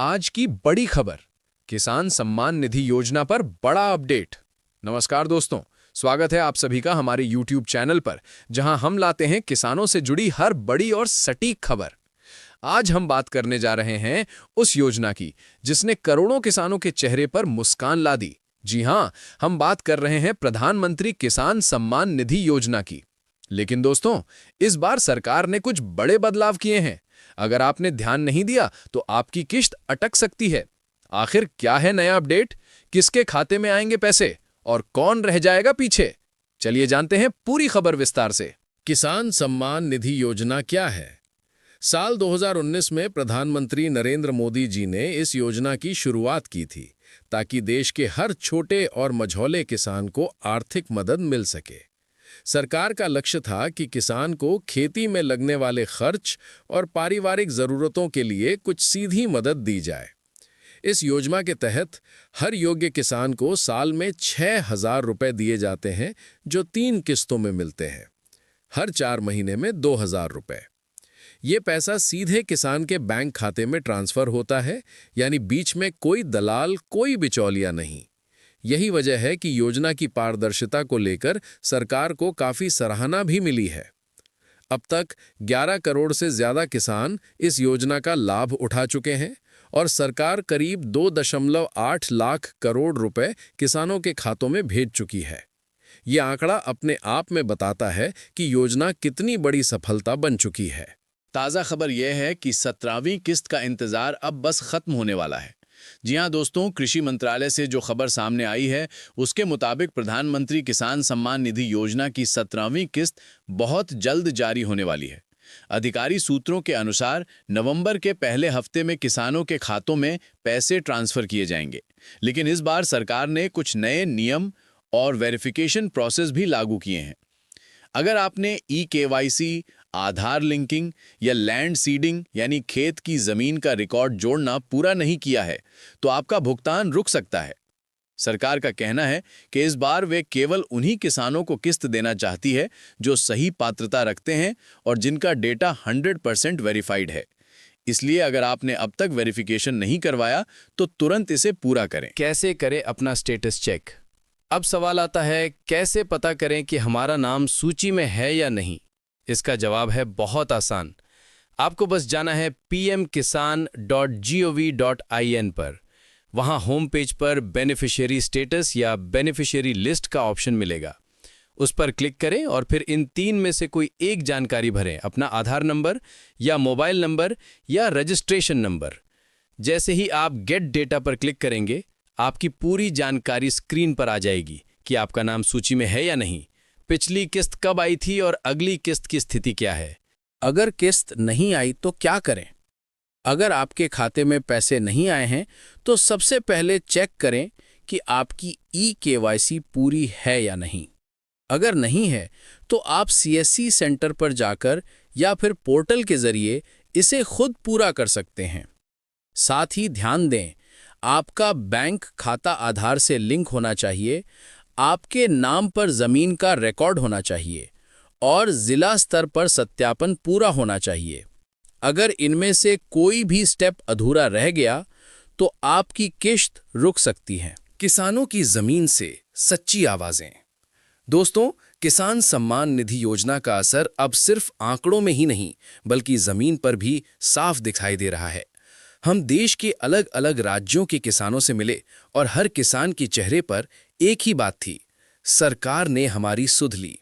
आज की बड़ी खबर, किसान सम्मान निधि योजना पर बड़ा अपडेट। नमस्कार दोस्तों, स्वागत है आप सभी का हमारे YouTube चैनल पर, जहां हम लाते हैं किसानों से जुड़ी हर बड़ी और सटीक खबर। आज हम बात करने जा रहे हैं उस योजना की जिसने करोड़ों किसानों के चेहरे पर मुस्कान ला दी। जी हां, हम बात कर रहे हैं प्रधानमंत्री किसान सम्मान निधि योजना की। लेकिन दोस्तों, इस बार सरकार ने कुछ बड़े बदलाव किए हैं। अगर आपने ध्यान नहीं दिया तो आपकी किश्त अटक सकती है। आखिर क्या है नया अपडेट, किसके खाते में आएंगे पैसे और कौन रह जाएगा पीछे? चलिए जानते हैं पूरी खबर विस्तार से। किसान सम्मान निधि योजना क्या है? साल 2019 में प्रधानमंत्री नरेंद्र मोदी जी ने इस योजना की शुरुआत की थी ताकि देश के हर छोटे और मझौले किसान को आर्थिक मदद मिल सके। सरकार का लक्ष्य था कि किसान को खेती में लगने वाले खर्च और पारिवारिक जरूरतों के लिए कुछ सीधी मदद दी जाए। इस योजना के तहत हर योग्य किसान को साल में 6,000 रुपए दिए जाते हैं, जो 3 किस्तों में मिलते हैं। हर 4 महीने में 2,000 रुपए। ये पैसा सीधे किसान के बैंक खाते में ट्रांसफर होता है, यानी बीच में कोई दलाल, कोई बिचौलिया नहीं। यही वजह है कि योजना की पारदर्शिता को लेकर सरकार को काफी सराहना भी मिली है। अब तक 11 करोड़ से ज्यादा किसान इस योजना का लाभ उठा चुके हैं और सरकार करीब 2.8 लाख करोड़ रुपए किसानों के खातों में भेज चुकी है। ये आंकड़ा अपने आप में बताता है कि योजना कितनी बड़ी सफलता बन चुकी है। ताज़ा खबर यह है कि 17वीं किस्त का इंतजार अब बस खत्म होने वाला है। जी हां दोस्तों, कृषि मंत्रालय से जो खबर सामने आई है उसके मुताबिक प्रधानमंत्री किसान सम्मान निधि योजना की 17वीं किस्त बहुत जल्द जारी होने वाली है। अधिकारी सूत्रों के अनुसार नवंबर के पहले हफ्ते में किसानों के खातों में पैसे ट्रांसफर किए जाएंगे। लेकिन इस बार सरकार ने कुछ नए नियम और वेरिफिकेशन प्रोसेस भी लागू किए हैं। अगर आपने ई-केवाईसी, आधार लिंकिंग या लैंड सीडिंग यानी खेत की जमीन का रिकॉर्ड जोड़ना पूरा नहीं किया है तो आपका भुगतान रुक सकता है। सरकार का कहना है कि इस बार वे केवल उन्हीं किसानों को किस्त देना चाहती है जो सही पात्रता रखते हैं और जिनका डेटा 100% वेरीफाइड है। इसलिए अगर आपने अब तक वेरिफिकेशन नहीं करवाया तो तुरंत इसे पूरा करें। कैसे करें अपना स्टेटस चेक? अब सवाल आता है, कैसे पता करें कि हमारा नाम सूची में है या नहीं? इसका जवाब है बहुत आसान। आपको बस जाना है pmkisan.gov.in पर। वहां होम पेज पर बेनिफिशियरी स्टेटस या बेनिफिशियरी लिस्ट का ऑप्शन मिलेगा। उस पर क्लिक करें और फिर इन 3 में से कोई एक जानकारी भरें, अपना आधार नंबर या मोबाइल नंबर या रजिस्ट्रेशन नंबर। जैसे ही आप गेट डेटा पर क्लिक करेंगे, आपकी पूरी जानकारी स्क्रीन पर आ जाएगी कि आपका नाम सूची में है या नहीं, पिछली किस्त कब आई थी और अगली किस्त की स्थिति क्या है। अगर किस्त नहीं आई तो क्या करें? अगर आपके खाते में पैसे नहीं आए हैं तो सबसे पहले चेक करें कि आपकी ई-केवाईसी पूरी है या नहीं। अगर नहीं है तो आप सीएससी सेंटर पर जाकर या फिर पोर्टल के जरिए इसे खुद पूरा कर सकते हैं। साथ ही ध्यान दें, आपका बैंक खाता आधार से लिंक होना चाहिए, आपके नाम पर जमीन का रिकॉर्ड होना चाहिए और जिला स्तर पर सत्यापन पूरा होना चाहिए। अगर इनमें से कोई भी स्टेप अधूरा रह गया तो आपकी किश्त रुक सकती है। किसानों की जमीन से सच्ची आवाजें। दोस्तों, किसान सम्मान निधि योजना का असर अब सिर्फ आंकड़ों में ही नहीं बल्कि जमीन पर भी साफ दिखाई दे रहा है। हम देश के अलग अलग राज्यों के किसानों से मिले और हर किसान के चेहरे पर एक ही बात थी, सरकार ने हमारी सुध ली।